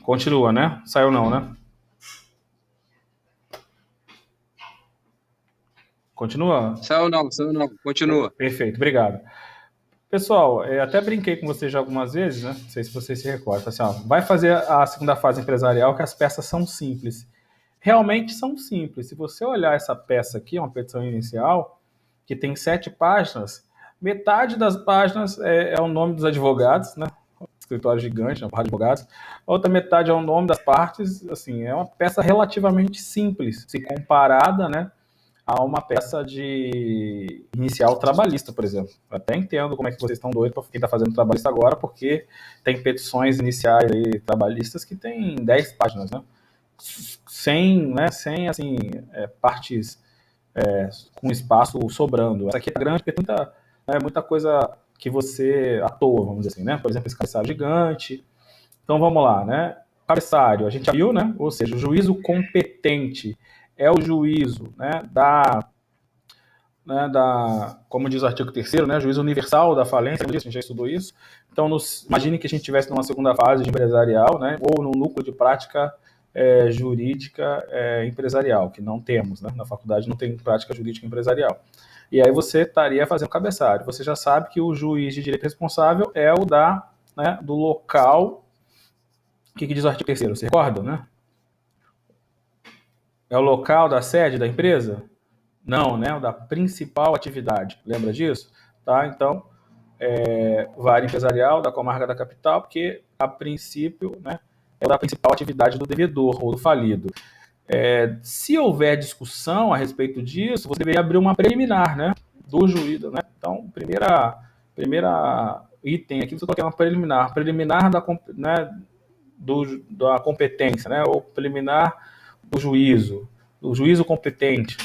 Continua, né? Saiu não, né? Continua? Saiu não, continua. Perfeito, obrigado. Pessoal, até brinquei com vocês já algumas vezes, né? Não sei se vocês se recordam. Assim, ó, vai fazer a segunda fase empresarial, que as peças são simples. Realmente são simples. Se você olhar essa peça aqui, uma petição inicial, que tem 7 páginas, metade das páginas é o nome dos advogados, né? Escritório gigante, né? Porrada de advogados. A outra metade é o nome das partes. Assim, é uma peça relativamente simples, se comparada, né, a uma peça de inicial trabalhista, por exemplo. Eu até entendo como é que vocês estão doidos para quem está fazendo trabalhista agora, porque tem petições iniciais aí, trabalhistas que tem 10 páginas, né? Sem assim, partes com espaço sobrando. Essa aqui é grande porque tem muita coisa que você à toa, vamos dizer assim, né? Por exemplo, esse cabeçalho gigante. Então vamos lá, né? Cabeçalho, a gente já viu, né? Ou seja, o juízo competente é o juízo, como diz o artigo 3º, né, juízo universal da falência, a gente já estudou isso. Então, imagine que a gente estivesse numa segunda fase de empresarial, né, ou num núcleo de prática jurídica empresarial, que não temos, né, na faculdade não tem prática jurídica empresarial. E aí você estaria fazendo cabeçalho. Você já sabe que o juiz de direito responsável é o do local. O que diz o artigo 3º? Você recorda, né? É o local da sede da empresa? Não, né? O da principal atividade. Lembra disso? Tá? Então, vara empresarial da comarca da capital, porque, a princípio, né, é da principal atividade do devedor ou do falido. Se houver discussão a respeito disso, você deveria abrir uma preliminar, né, do juízo, né? Então, primeira item aqui, você coloca uma preliminar da competência, né, ou preliminar do juízo competente.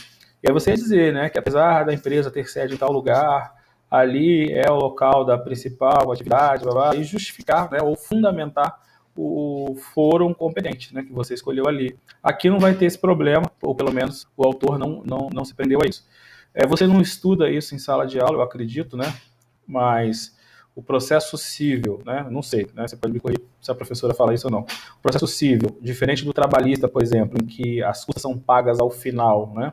E aí você ia dizer, né, que apesar da empresa ter sede em tal lugar, ali é o local da principal atividade, blá, blá, e justificar, né, ou fundamentar o fórum competente, né, que você escolheu ali. Aqui não vai ter esse problema, ou pelo menos o autor não se prendeu a isso. Você não estuda isso em sala de aula, eu acredito, né, mas o processo civil, né, não sei, né, você pode me corrigir se a professora fala isso ou não. O processo civil, diferente do trabalhista, por exemplo, em que as custas são pagas ao final, né,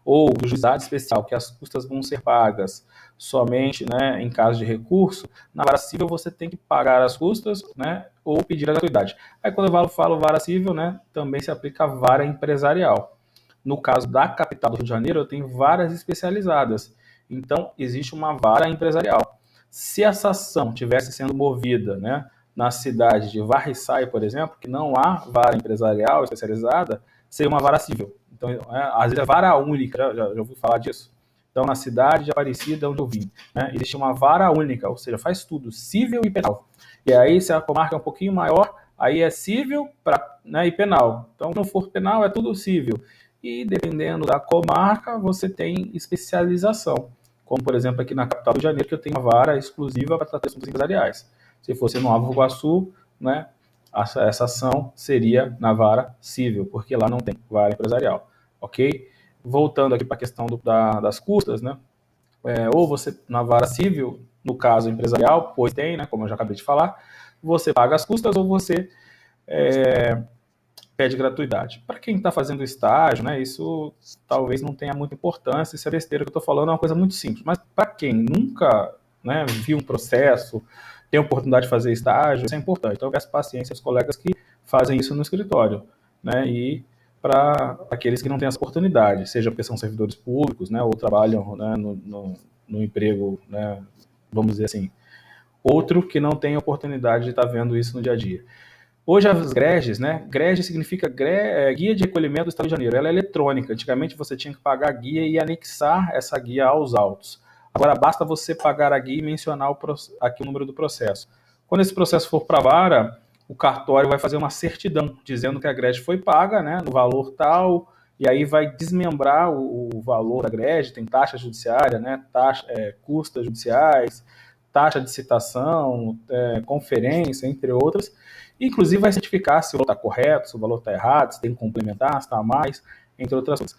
ou do juizado especial, que as custas vão ser pagas somente, né, em caso de recurso, na vara civil você tem que pagar as custas, né, ou pedir a gratuidade. Aí quando eu falo vara civil, né, também se aplica a vara empresarial. No caso da capital do Rio de Janeiro, eu tenho varas especializadas. Então, existe uma vara empresarial. Se essa ação tivesse sendo movida, né, na cidade de Varriçai, por exemplo, que não há vara empresarial especializada, seria uma vara civil. Então, às vezes é vara única, já ouviu falar disso? Então, na cidade de Aparecida, onde eu vim, né, existe uma vara única, ou seja, faz tudo, civil e penal. E aí, se a comarca é um pouquinho maior, aí é civil e penal. Então, se não for penal, é tudo civil. E dependendo da comarca, você tem especialização. Como, por exemplo, aqui na capital do Rio de Janeiro, que eu tenho uma vara exclusiva para tratar assuntos empresariais. Se fosse no Nova Iguaçu, né, essa ação seria na vara civil, porque lá não tem vara empresarial, ok? Voltando aqui para a questão das custas, né, ou você, na vara civil, no caso empresarial, pois tem, né, como eu já acabei de falar, você paga as custas ou você pede gratuidade. Para quem está fazendo estágio, né, isso talvez não tenha muita importância, isso é besteira que eu estou falando, é uma coisa muito simples, mas para quem nunca, né, viu um processo, tem a oportunidade de fazer estágio, isso é importante. Então eu peço paciência aos colegas que fazem isso no escritório, né, e para aqueles que não têm essa oportunidade, seja porque são servidores públicos, né, ou trabalham, né, no emprego, né, vamos dizer assim, outro que não tem oportunidade de estar vendo isso no dia a dia. Hoje as greges, né? Grege significa Guia de Recolhimento do Estado de Janeiro. Ela é eletrônica. Antigamente você tinha que pagar a guia e anexar essa guia aos autos. Agora basta você pagar a guia e mencionar aqui o número do processo. Quando esse processo for para a vara, o cartório vai fazer uma certidão dizendo que a grege foi paga, né, no valor tal, e aí vai desmembrar o valor da grege, tem taxa judiciária, né, custas judiciais, taxa de citação, conferência, entre outras. Inclusive vai certificar se o valor está correto, se o valor está errado, se tem que complementar, se está a mais, entre outras coisas.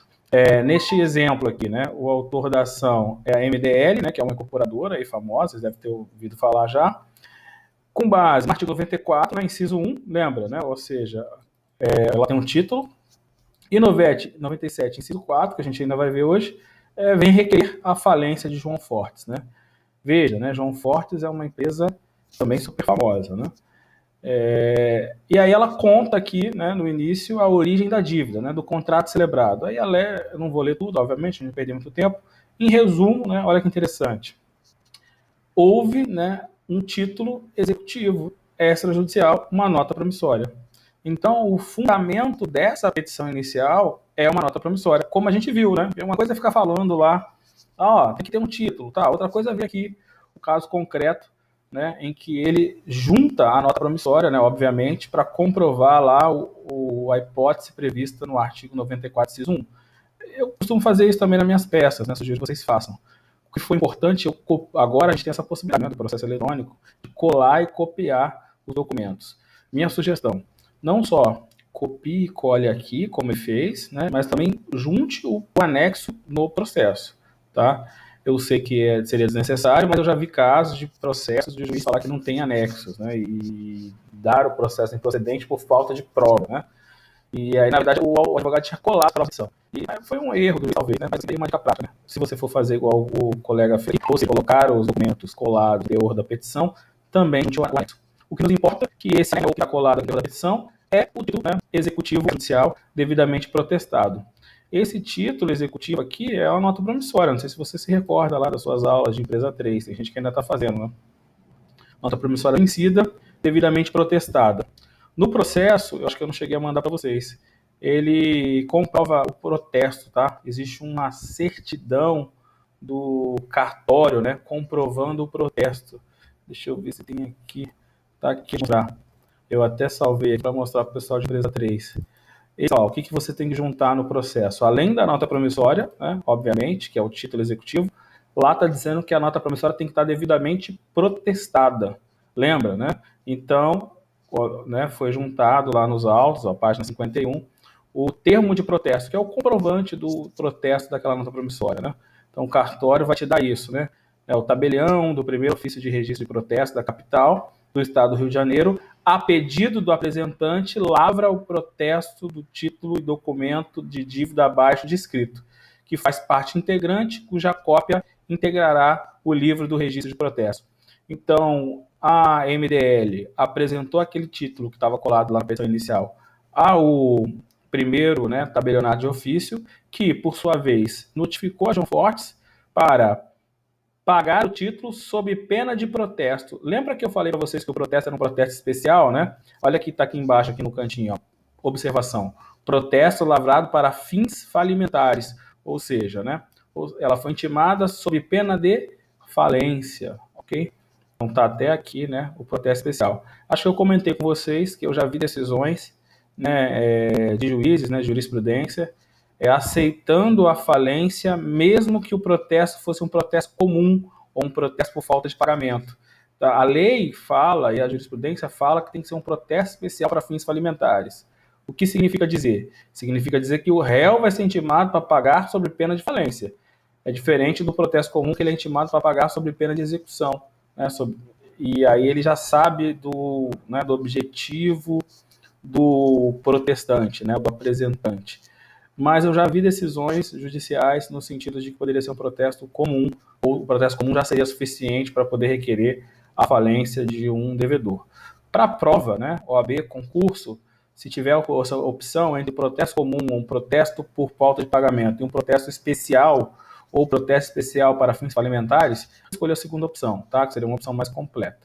Neste exemplo aqui, né, o autor da ação é a MDL, né, que é uma incorporadora aí famosa, vocês devem ter ouvido falar já. Com base no artigo 94, inciso 1, lembra, né? Ou seja, ela tem um título, e no VET 97, inciso 4, que a gente ainda vai ver hoje, vem requerer a falência de João Fortes, né? Veja, né? João Fortes é uma empresa também super famosa, né? E aí ela conta aqui, né, no início, a origem da dívida, né, do contrato celebrado. Aí eu não vou ler tudo, obviamente, não perder muito tempo. Em resumo, né, olha que interessante. Houve, né, um título executivo extrajudicial, uma nota promissória. Então, o fundamento dessa petição inicial é uma nota promissória, como a gente viu, né? Uma coisa é ficar falando lá, tem que ter um título, tá? Outra coisa é ver aqui o caso concreto, né, em que ele junta a nota promissória, né, obviamente, para comprovar lá a hipótese prevista no artigo 94, inciso 1. Eu costumo fazer isso também nas minhas peças, né? Sugiro que vocês façam. O que foi importante, agora a gente tem essa possibilidade, né, do processo eletrônico, de colar e copiar os documentos. Minha sugestão, não só copie e cole aqui, como ele fez, né, mas também junte o anexo no processo, tá? Eu sei que seria desnecessário, mas eu já vi casos de processos de juiz falar que não tem anexos, né, e dar o processo improcedente por falta de prova, né? E aí, na verdade, o advogado tinha colado a petição. E foi um erro, talvez, né? Mas tem uma dica prática, né? Se você for fazer igual o colega fez, ou se colocar os documentos colados no teor da petição, também não tinha o anexo. O que nos importa é que esse anexo que está colado no teor da petição é o título, né, executivo judicial devidamente protestado. Esse título executivo aqui é uma nota promissória. Não sei se você se recorda lá das suas aulas de empresa 3. Tem gente que ainda está fazendo, né? Nota promissória vencida, devidamente protestada. No processo, eu acho que eu não cheguei a mandar para vocês, ele comprova o protesto, tá? Existe uma certidão do cartório, né, comprovando o protesto. Deixa eu ver se tem aqui. Tá aqui. Eu até salvei aqui para mostrar para o pessoal de empresa 3. E, o que você tem que juntar no processo? Além da nota promissória, né, obviamente, que é o título executivo, lá está dizendo que a nota promissória tem que estar devidamente protestada. Lembra, né? Então, né, foi juntado lá nos autos, a página 51, o termo de protesto, que é o comprovante do protesto daquela nota promissória, né? Então, o cartório vai te dar isso, né? É o tabelião do primeiro ofício de registro de protesto da capital do estado do Rio de Janeiro, a pedido do apresentante, lavra o protesto do título e documento de dívida abaixo descrito, que faz parte integrante, cuja cópia integrará o livro do registro de protesto. Então, a MDL apresentou aquele título que estava colado lá na petição inicial ao primeiro, né, tabelionato de ofício, que, por sua vez, notificou a João Fortes para pagar o título sob pena de protesto. Lembra que eu falei para vocês que o protesto era um protesto especial, né? Olha aqui, está aqui embaixo, aqui no cantinho, ó. Observação. Protesto lavrado para fins falimentares. Ou seja, né, ela foi intimada sob pena de falência, ok? Então tá até aqui, né, o protesto especial. Acho que eu comentei com vocês que eu já vi decisões, né, de juízes, né, de jurisprudência, aceitando a falência, mesmo que o protesto fosse um protesto comum ou um protesto por falta de pagamento. A lei fala e a jurisprudência fala que tem que ser um protesto especial para fins falimentares. O que significa dizer? Significa dizer que o réu vai ser intimado para pagar sob pena de falência. É diferente do protesto comum, que ele é intimado para pagar sob pena de execução, né? E aí ele já sabe do, né, do objetivo do protestante, né, do apresentante. Mas eu já vi decisões judiciais no sentido de que poderia ser um protesto comum, ou o protesto comum já seria suficiente para poder requerer a falência de um devedor. Para a prova, né, OAB, concurso, se tiver essa opção entre protesto comum, um protesto por falta de pagamento e um protesto especial ou protesto especial para fins falimentares, escolha a segunda opção, tá? Que seria uma opção mais completa.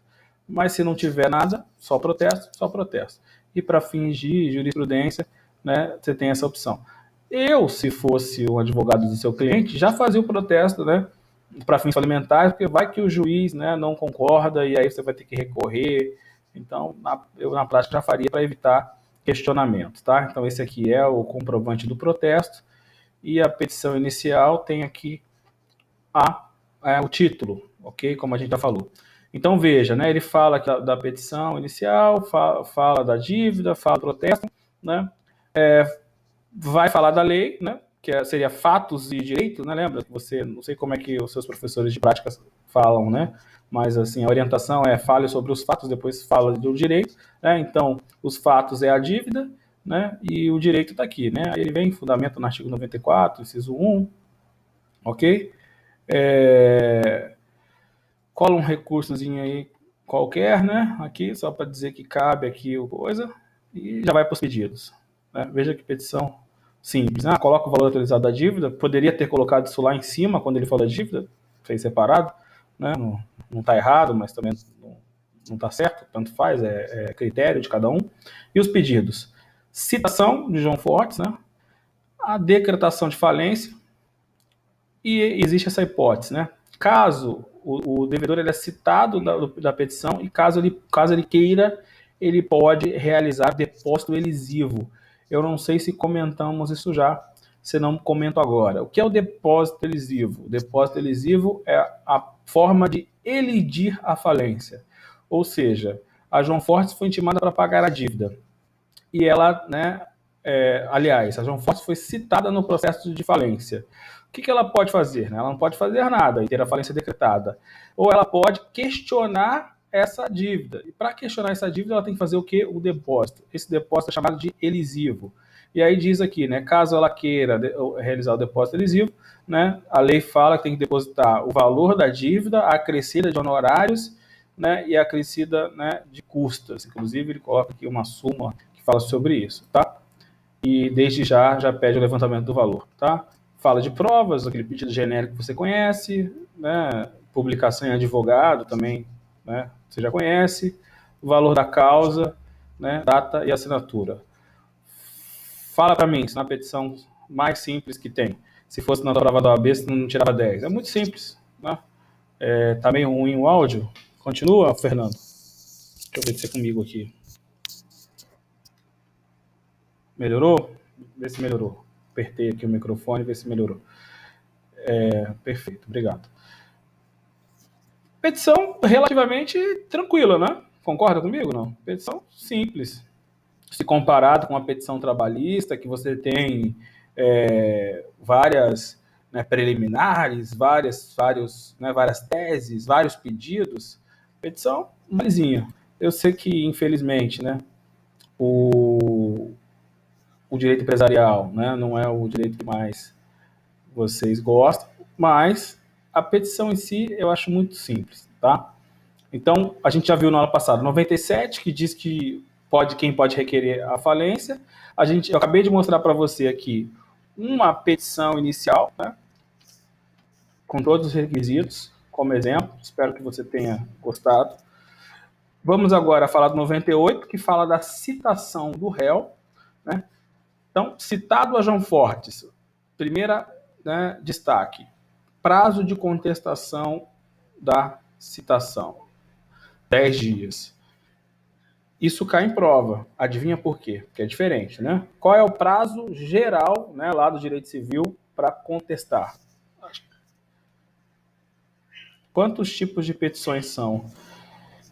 Mas se não tiver nada, só protesto, só protesto. E para fins de jurisprudência, né, você tem essa opção. Eu, se fosse um advogado do seu cliente, já fazia o protesto, né, para fins falimentares, porque vai que o juiz, né, não concorda e aí você vai ter que recorrer. Então, eu na prática já faria para evitar questionamento, tá? Então, esse aqui é o comprovante do protesto e a petição inicial tem aqui o título, ok? Como a gente já falou. Então, veja, né, ele fala da petição inicial, fala da dívida, fala do protesto, né? Vai falar da lei, né? que seria fatos e direito, né? Lembra que você, não sei como é que os seus professores de prática falam, né? Mas assim, a orientação é fale sobre os fatos, depois fala do direito, né? Então, os fatos é a dívida, né? E o direito está aqui, né? Aí ele vem, fundamento no artigo 94, inciso 1, ok? Cola um recursozinho aí qualquer, né? Aqui, só para dizer que cabe aqui o coisa, e já vai para os pedidos. Né? Veja que petição simples. Coloca o valor atualizado da dívida. Poderia ter colocado isso lá em cima quando ele falou da dívida, fez separado, né? Não está errado, mas também não está certo, tanto faz, é critério de cada um. E os pedidos? Citação de João Fortes, né? A decretação de falência, e existe essa hipótese, né? Caso o devedor ele é citado da petição e caso ele queira, ele pode realizar depósito elisivo. Eu não sei se comentamos isso já, se não comento agora. O que é o depósito elisivo? O depósito elisivo é a forma de elidir a falência. Ou seja, a João Fortes foi intimada para pagar a dívida. E ela, né, aliás, a João Fortes foi citada no processo de falência. O que ela pode fazer? Ela não pode fazer nada e ter a falência decretada. Ou ela pode questionar essa dívida. E para questionar essa dívida, ela tem que fazer o quê? O depósito. Esse depósito é chamado de elisivo. E aí diz aqui, né, caso ela queira realizar o depósito elisivo, né, a lei fala que tem que depositar o valor da dívida, a acrescida de honorários, né, e a acrescida, né, de custas. Inclusive, ele coloca aqui uma súmula que fala sobre isso, tá? E desde já pede o levantamento do valor, tá? Fala de provas, aquele pedido genérico que você conhece, né? Publicação em advogado também, né? Você já conhece, o valor da causa, né? Data e assinatura. Fala para mim, se na petição mais simples que tem, se fosse na prova da OAB, você não tirava 10. É muito simples, né? Tá meio ruim o áudio. Continua, Fernando? Deixa eu ver se é comigo aqui. Melhorou? Vê se melhorou. Apertei aqui o microfone, vê se melhorou. Perfeito, obrigado. Petição relativamente tranquila, né? Concorda comigo, não? Petição simples. Se comparado com a petição trabalhista, que você tem várias, né, preliminares, várias teses, vários pedidos, petição maisinha. Eu sei que, infelizmente, né, o direito empresarial, né, não é o direito que mais vocês gostam, mas a petição em si eu acho muito simples, tá? Então, a gente já viu no ano passado 97, que diz que quem pode requerer a falência. Eu acabei de mostrar para você aqui uma petição inicial, né, com todos os requisitos, como exemplo. Espero que você tenha gostado. Vamos agora falar do 98, que fala da citação do réu, né? Então, citado a João Fortes, primeira, né, destaque, prazo de contestação da citação, 10 dias. Isso cai em prova. Adivinha por quê? Porque é diferente, né? Qual é o prazo geral, né, lá do direito civil para contestar? Quantos tipos de petições são?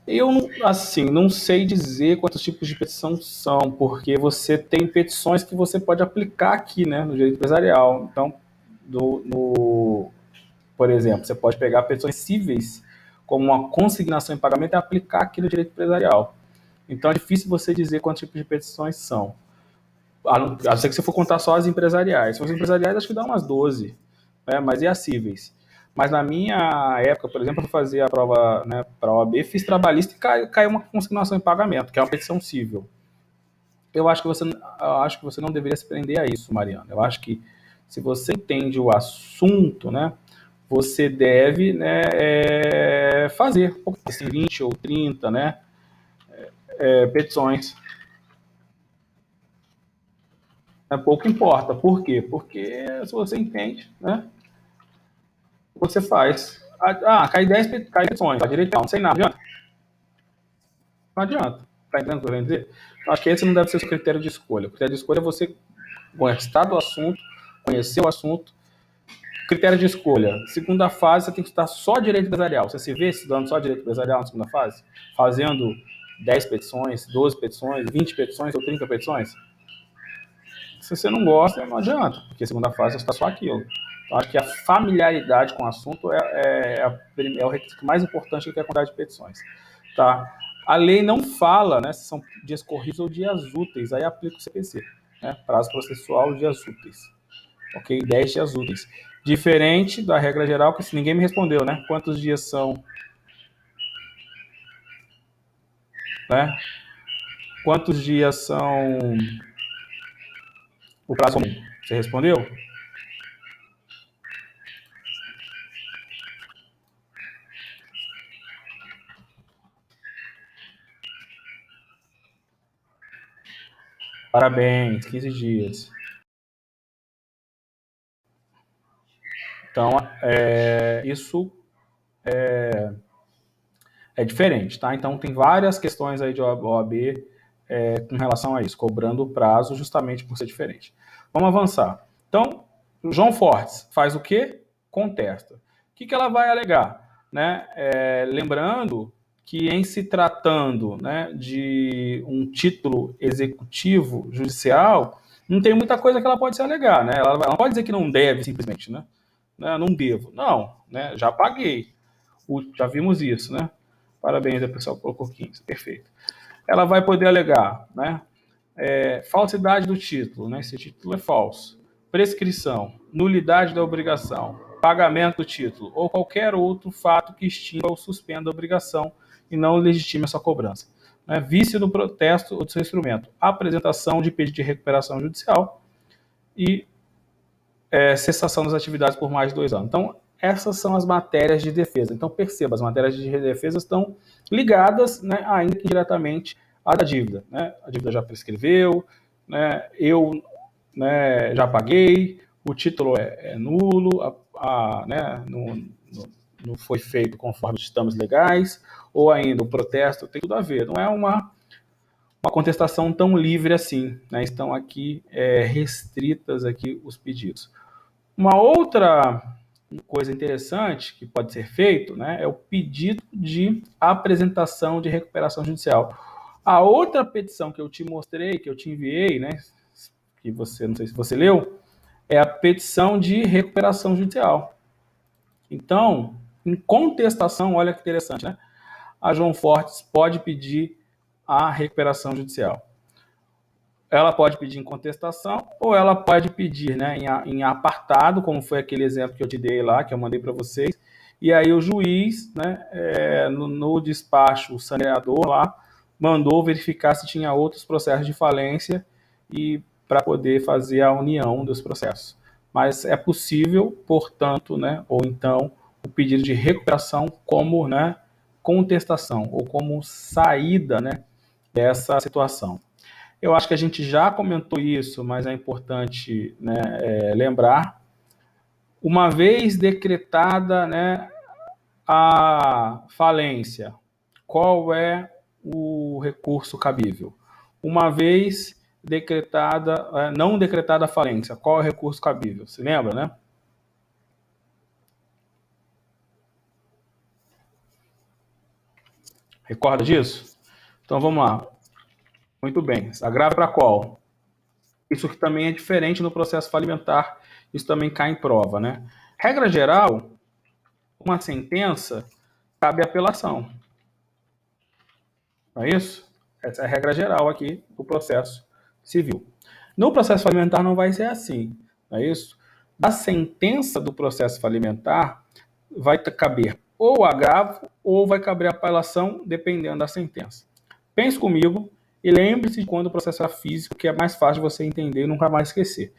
Eu, assim, não sei dizer quantos tipos de petição são, porque você tem petições que você pode aplicar aqui, né, no direito empresarial. Então, por exemplo, você pode pegar petições cíveis como uma consignação em pagamento e aplicar aqui no direito empresarial. Então, é difícil você dizer quantos tipos de petições são. A não ser que você for contar só as empresariais. Se for as empresariais, acho que dá umas 12, né, mas e as cíveis? Mas na minha época, por exemplo, eu fui fazer a prova, né, para a OAB, fiz trabalhista e caiu uma consignação em pagamento, que é uma petição cível. Eu acho que você não deveria se prender a isso, Mariana. Eu acho que se você entende o assunto, né, você deve, né, fazer, assim, 20 ou 30, né, petições. Pouco importa. Por quê? Porque se você entende, né, você faz. Cai 10 petições, a direita não sei nada, adianta? Não adianta. Tá entendendo o que eu quero dizer? Eu acho que esse não deve ser o seu critério de escolha. O critério de escolha é você gostar do assunto, conhecer o assunto. Critério de escolha. Segunda fase, você tem que estudar só direito empresarial. Você se vê estudando só direito empresarial na segunda fase? Fazendo 10 petições, 12 petições, 20 petições ou 30 petições? Se você não gosta, não adianta, porque a segunda fase está só aquilo. Então, acho que a familiaridade com o assunto é o requisito mais importante que é a quantidade de petições. Tá? A lei não fala, né, se são dias corridos ou dias úteis, aí aplica o CPC, né, prazo processual, dias úteis. Ok? 10 dias úteis. Diferente da regra geral, que ninguém me respondeu, né? Quantos dias são? Né? Quantos dias são o prazo comum? Você respondeu? Parabéns, 15 dias. Então, isso é diferente, tá? Então, tem várias questões aí de OAB com relação a isso, cobrando o prazo justamente por ser diferente. Vamos avançar. Então, João Fortes faz o quê? Contesta. O que ela vai alegar? Né? Lembrando que em se tratando, né, de um título executivo judicial, não tem muita coisa que ela pode se alegar, né? Ela não pode dizer que não deve simplesmente, né? Não devo. Não, né? Já paguei. Já vimos isso, né? Parabéns, a pessoa colocou 15, perfeito. Ela vai poder alegar, né? Falsidade do título, né? Esse título é falso. Prescrição, nulidade da obrigação, pagamento do título ou qualquer outro fato que extinga ou suspenda a obrigação e não legitime essa cobrança. Né? Vício do protesto ou do seu instrumento, apresentação de pedido de recuperação judicial e cessação das atividades por mais de 2 anos. Então, essas são as matérias de defesa. Então, perceba, as matérias de defesa estão ligadas, né, ainda que diretamente à da dívida. Né? A dívida já prescreveu, né, eu, né, já paguei, o título é nulo, né, não foi feito conforme os ditames legais, ou ainda o protesto tem tudo a ver. Não é uma contestação tão livre assim. Né? Estão aqui restritas aqui os pedidos. Uma outra coisa interessante que pode ser feito, né, é o pedido de apresentação de recuperação judicial. A outra petição que eu te mostrei, que eu te enviei, né, que você, não sei se você leu, é a petição de recuperação judicial. Então, em contestação, olha que interessante, né? A João Fortes pode pedir a recuperação judicial. Ela pode pedir em contestação ou ela pode pedir, né, em apartado, como foi aquele exemplo que eu te dei lá, que eu mandei para vocês, e aí o juiz, né, no despacho, o saneador lá, mandou verificar se tinha outros processos de falência e para poder fazer a união dos processos. Mas é possível, portanto, né, ou então, o pedido de recuperação como, né, contestação ou como saída, né, dessa situação. Eu acho que a gente já comentou isso, mas é importante, né, lembrar. Uma vez decretada, né, a falência, qual é o recurso cabível? Uma vez decretada, não decretada a falência, qual é o recurso cabível? Se lembra, né? Recorda disso? Então vamos lá. Muito bem. Agravo para qual? Isso que também é diferente no processo falimentar, isso também cai em prova, né? Regra geral, uma sentença cabe apelação. Não é isso? Essa é a regra geral aqui do processo civil. No processo falimentar não vai ser assim, não é isso? Da sentença do processo falimentar vai caber ou agravo ou vai caber apelação, dependendo da sentença. Pense comigo e lembre-se de quando o processo é físico, que é mais fácil de você entender e nunca mais esquecer.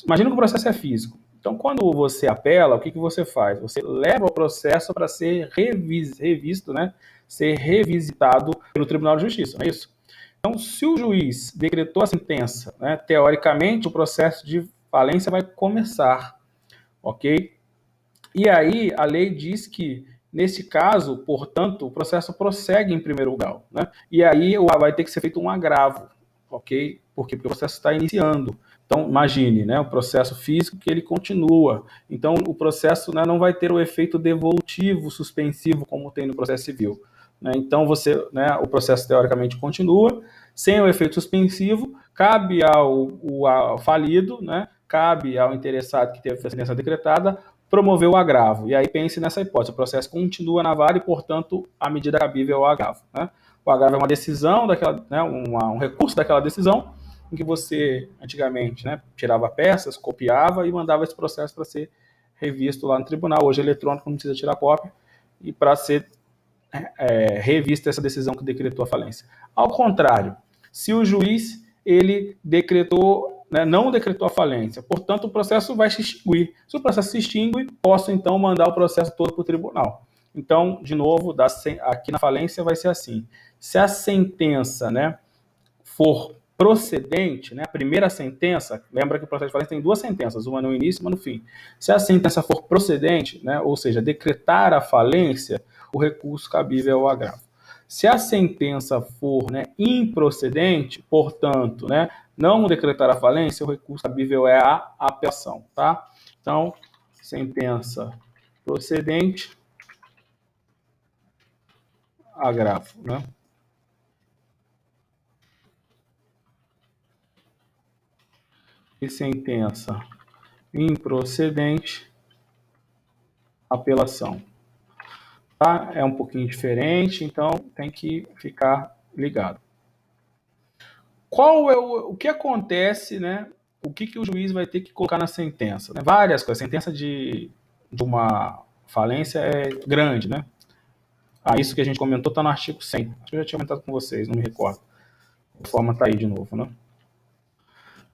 Imagina que o processo é físico. Então, quando você apela, o que você faz? Você leva o processo para ser revisto, né? Ser revisitado pelo Tribunal de Justiça, não é isso? Então, se o juiz decretou a sentença, né, teoricamente, o processo de falência vai começar, ok? E aí, a lei diz que, nesse caso, portanto, o processo prossegue em primeiro grau, né? E aí vai ter que ser feito um agravo, ok? Por quê? Porque o processo está iniciando. Então, imagine, né, o processo físico que ele continua. Então, o processo, né, não vai ter o efeito devolutivo, suspensivo, como tem no processo civil. né? Então, o processo teoricamente continua, sem o efeito suspensivo, cabe ao falido, né? Cabe ao interessado que teve a sentença decretada, promover o agravo. E aí pense nessa hipótese, o processo continua na vara e, portanto, a medida cabível é o agravo, né? O agravo é uma decisão daquela, né, um recurso daquela decisão, em que você, antigamente, né, tirava peças, copiava e mandava esse processo para ser revisto lá no tribunal. Hoje é eletrônico, não precisa tirar cópia, e para ser revista essa decisão que decretou a falência. Ao contrário, se o juiz ele decretou, né, não decretou a falência, portanto o processo vai se extinguir. Se o processo se extingue, posso então mandar o processo todo para o tribunal. Então, de novo, aqui na falência vai ser assim. Se a sentença, né, for procedente, né, a primeira sentença, lembra que o processo de falência tem duas sentenças, uma no início e uma no fim. Se a sentença for procedente, né, ou seja, decretar a falência, o recurso cabível é o agravo. Se a sentença for, né, improcedente, portanto, né, não decretar a falência, o recurso cabível é a apelação, tá? Então, sentença procedente, agravo, né? E sentença improcedente, apelação. Tá? É um pouquinho diferente, então tem que ficar ligado. Qual é o que acontece, né? O que o juiz vai ter que colocar na sentença? Né? Várias coisas. A sentença de uma falência é grande, né? Isso que a gente comentou está no artigo 100. Acho que eu já tinha comentado com vocês, não me recordo. A forma está aí de novo, né?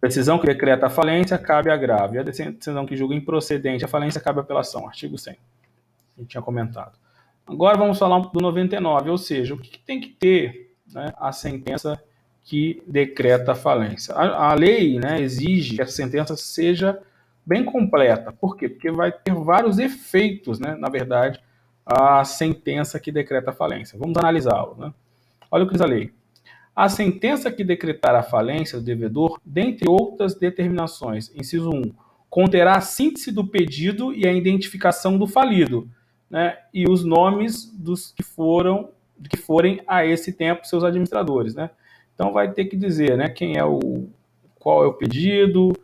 Decisão que decreta a falência, cabe agravo. E a decisão que julga improcedente a falência, cabe apelação. Artigo 100. A gente tinha comentado. Agora vamos falar do 99, ou seja, o que tem que ter, né, a sentença que decreta a falência. A lei, né, exige que a sentença seja bem completa. Por quê? Porque vai ter vários efeitos, né, na verdade, a sentença que decreta a falência. Vamos analisá-lo. Né? Olha o que diz a lei. A sentença que decretar a falência do devedor, dentre outras determinações, inciso 1, conterá a síntese do pedido e a identificação do falido, né, e os nomes dos que forem a esse tempo seus administradores, né? Então vai ter que dizer, né, qual é o pedido,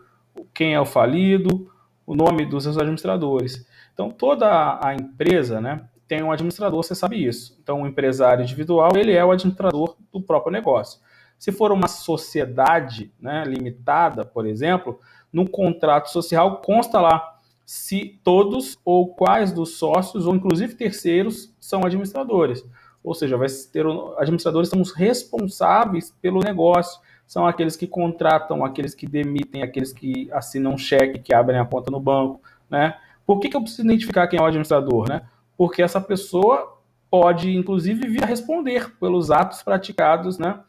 quem é o falido, o nome dos seus administradores. Então toda a empresa, né, tem um administrador, você sabe isso. Então o empresário individual, ele é o administrador do próprio negócio. Se for uma sociedade, né, limitada, por exemplo, no contrato social consta lá se todos ou quais dos sócios, ou inclusive terceiros, são administradores. Ou seja, administradores são os responsáveis pelo negócio, são aqueles que contratam, aqueles que demitem, aqueles que assinam um cheque, que abrem a conta no banco, né? Por que eu preciso identificar quem é o administrador, né? Porque essa pessoa pode, inclusive, vir a responder pelos atos praticados, né,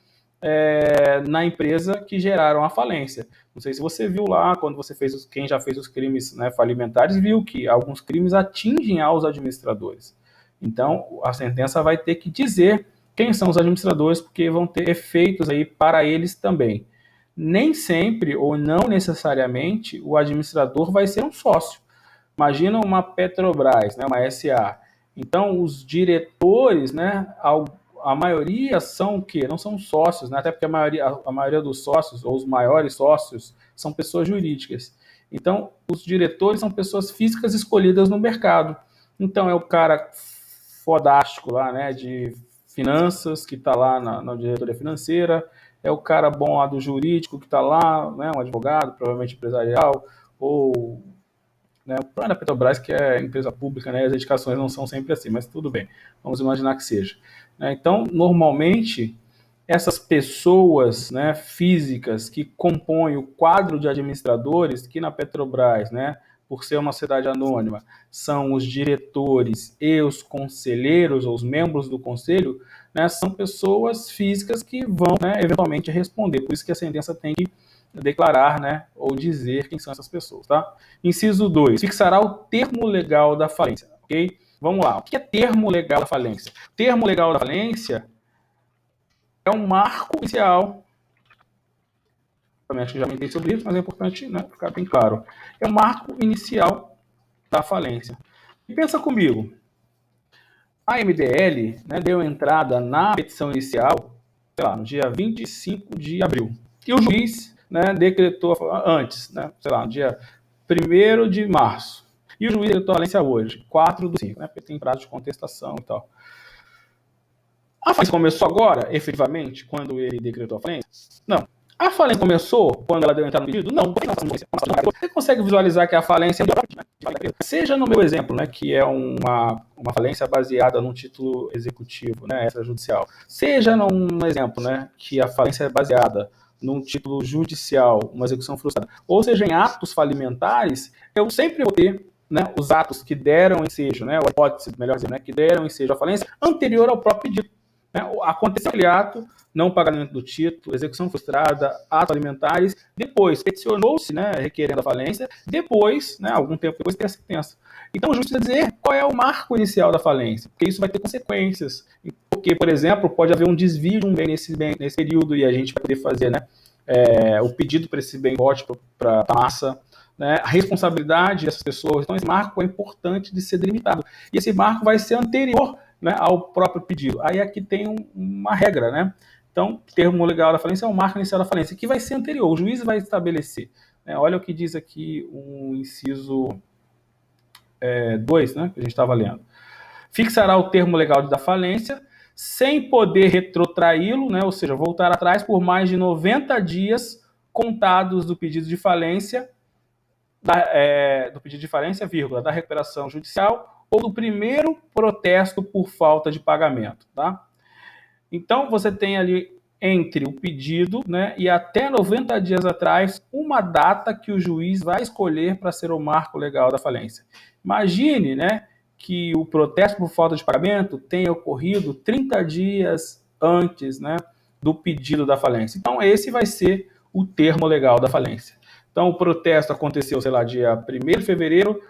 na empresa que geraram a falência. Não sei se você viu lá, quando você fez, quem já fez os crimes, né, falimentares, viu que alguns crimes atingem aos administradores. Então, a sentença vai ter que dizer quem são os administradores, porque vão ter efeitos aí para eles também. Nem sempre, ou não necessariamente, o administrador vai ser um sócio. Imagina uma Petrobras, né, uma SA. Então, os diretores, né, a maioria são o quê? Não são sócios, né? Até porque a maioria dos sócios, ou os maiores sócios, são pessoas jurídicas. Então, os diretores são pessoas físicas escolhidas no mercado. Então, é o cara fodástico lá, né, de finanças, que está lá na diretoria financeira, é o cara bom lá do jurídico, que está lá, né, um advogado, provavelmente empresarial, ou, né, a Petrobras, que é empresa pública, né, as indicações não são sempre assim, mas tudo bem, vamos imaginar que seja. Então, normalmente, essas pessoas, né, físicas que compõem o quadro de administradores, que na Petrobras, né, por ser uma sociedade anônima, são os diretores e os conselheiros, ou os membros do conselho, né, são pessoas físicas que vão, né, eventualmente responder. Por isso que a sentença tem que declarar, né, ou dizer quem são essas pessoas, tá? Inciso 2, fixará o termo legal da falência, ok? Vamos lá, o que é termo legal da falência? Termo legal da falência é um marco inicial. Também acho que já comentei sobre isso, mas é importante, né, ficar bem claro. É o marco inicial da falência. E pensa comigo, A MDL, né, deu entrada na petição inicial, sei lá, no dia 25 de abril. E o juiz, né, decretou antes, né, sei lá, no dia 1º de março. E o juiz decretou a falência hoje, 4/5, né, porque tem prazo de contestação e tal. A falência começou agora, efetivamente, quando ele decretou a falência? Não. A falência começou quando ela deu entrada no pedido? Não. Você consegue visualizar que a falência, seja no meu exemplo, né, que é uma falência baseada num título executivo, né, extrajudicial, seja num exemplo, né, que a falência é baseada num título judicial, uma execução frustrada, ou seja, em atos falimentares, eu sempre vou ter, né, os atos que deram ensejo, né, ou a hipótese, melhor dizer, né, que deram ensejo à falência anterior ao próprio pedido. Né? Aconteceu aquele ato, não pagamento do título, execução frustrada, atos alimentares, depois peticionou-se, né, requerendo a falência, depois, né, algum tempo depois, tem a sentença. Então, o juiz precisa dizer qual é o marco inicial da falência, porque isso vai ter consequências. Porque, por exemplo, pode haver um desvio de um bem nesse período e a gente vai poder fazer, né, o pedido para esse bem volte para a massa, né, a responsabilidade dessas pessoas. Então, esse marco é importante de ser delimitado. E esse marco vai ser anterior, né, ao próprio pedido. Aí aqui tem uma regra, né? Então, termo legal da falência é o marco inicial da falência, que vai ser anterior, o juiz vai estabelecer. Né? Olha o que diz aqui o inciso 2, né, que a gente estava lendo. Fixará o termo legal da falência, sem poder retrotraí-lo, né, ou seja, voltar atrás por mais de 90 dias contados do pedido de falência, vírgula, da recuperação judicial ou do primeiro protesto por falta de pagamento, tá? Então, você tem ali entre o pedido, né, e até 90 dias atrás, uma data que o juiz vai escolher para ser o marco legal da falência. Imagine, né, que o protesto por falta de pagamento tenha ocorrido 30 dias antes, né, do pedido da falência. Então, esse vai ser o termo legal da falência. Então, o protesto aconteceu, sei lá, dia 1º de fevereiro,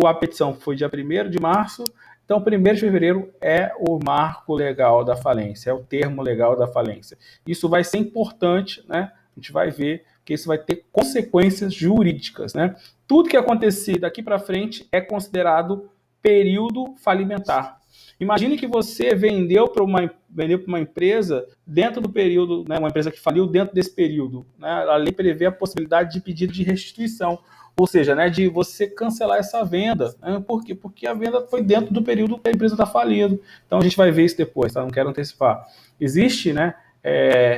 a petição foi dia 1º de março, então 1º de fevereiro é o marco legal da falência, é o termo legal da falência. Isso vai ser importante, né? A gente vai ver que isso vai ter consequências jurídicas, né? Tudo que acontecer daqui para frente é considerado período falimentar. Imagine que você vendeu para uma empresa dentro do período, né, uma empresa que faliu dentro desse período. Né, a lei prevê a possibilidade de pedido de restituição, ou seja, né, de você cancelar essa venda. Né, por quê? Porque a venda foi dentro do período que a empresa está falida. Então a gente vai ver isso depois, tá? Não quero antecipar. Existe, né,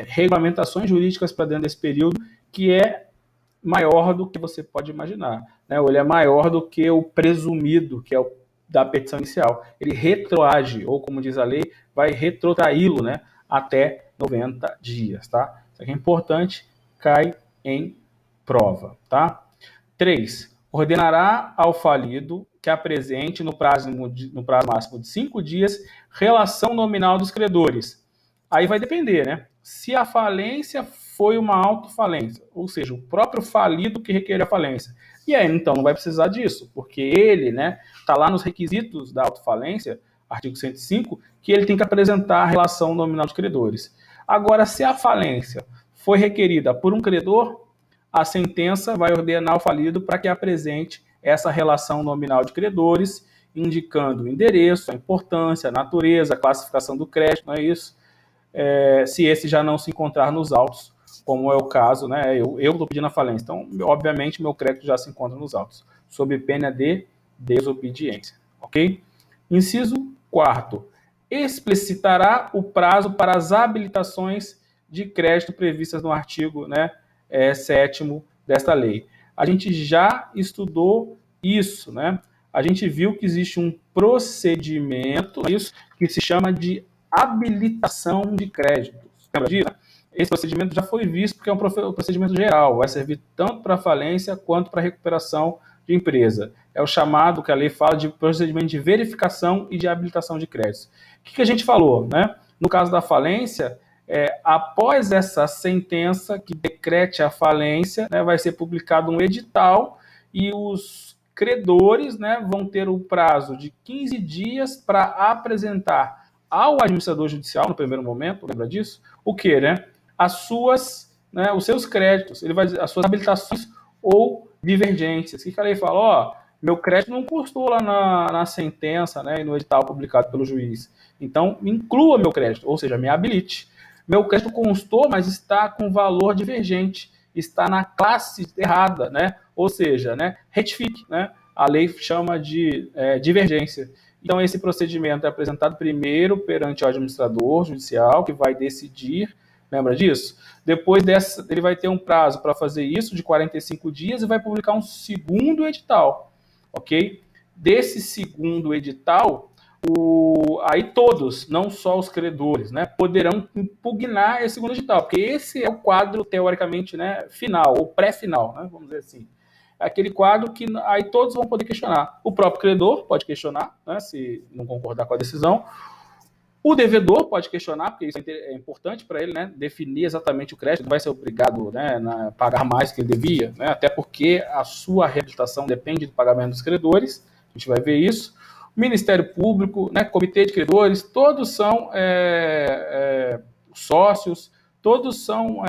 regulamentações jurídicas para dentro desse período que é maior do que você pode imaginar. Né? Ou ele é maior do que o presumido, que é o da petição inicial. Ele retroage, ou como diz a lei, vai retrotraí-lo, né, até 90 dias. Tá? Isso aqui é importante, cai em prova. Tá? 3. Ordenará ao falido que apresente no prazo máximo de 5 dias relação nominal dos credores. Aí vai depender, né? Se a falência foi uma autofalência, ou seja, o próprio falido que requer a falência. E aí, então, não vai precisar disso, porque ele, né, está lá nos requisitos da autofalência, artigo 105, que ele tem que apresentar a relação nominal de credores. Agora, se a falência foi requerida por um credor, a sentença vai ordenar ao falido para que apresente essa relação nominal de credores, indicando o endereço, a importância, a natureza, a classificação do crédito, não é isso? Se esse já não se encontrar nos autos, como é o caso, né? Eu estou pedindo a falência, então, obviamente, meu crédito já se encontra nos autos, sob pena de desobediência, ok? Inciso 4. Explicitará o prazo para as habilitações de crédito previstas no artigo, né, 7º desta lei. A gente já estudou isso, né? A gente viu que existe um procedimento, isso, que se chama de habilitação de créditos. Lembra disso? Esse procedimento já foi visto porque é um procedimento geral, vai servir tanto para falência quanto para recuperação de empresa. É o chamado, que a lei fala, de procedimento de verificação e de habilitação de créditos. O que a gente falou? Né? No caso da falência, após essa sentença que decrete a falência, né, vai ser publicado um edital e os credores, né, vão ter o prazo de 15 dias para apresentar ao administrador judicial, no primeiro momento, lembra disso? O quê, né? Os seus créditos, as suas habilitações ou divergências. O que a lei fala? Meu crédito não constou lá na sentença, né, e no edital publicado pelo juiz. Então, inclua meu crédito, ou seja, me habilite. Meu crédito constou, mas está com valor divergente, está na classe errada, né? Ou seja, né, retifique, né? A lei chama de divergência. Então, esse procedimento é apresentado primeiro perante o administrador judicial, que vai decidir, lembra disso? Depois dessa, ele vai ter um prazo para fazer isso de 45 dias e vai publicar um segundo edital, ok? Desse segundo edital, aí todos, não só os credores, né, poderão impugnar esse segundo edital, porque esse é o quadro, teoricamente, né, final, ou pré-final, né, vamos dizer assim. É aquele quadro que aí todos vão poder questionar. O próprio credor pode questionar, né, se não concordar com a decisão. O devedor pode questionar, porque isso é importante para ele, né, definir exatamente o crédito, não vai ser obrigado, né, a pagar mais que ele devia, né, até porque a sua reabilitação depende do pagamento dos credores, a gente vai ver isso. O Ministério Público, né, Comitê de Credores, todos são sócios, todos são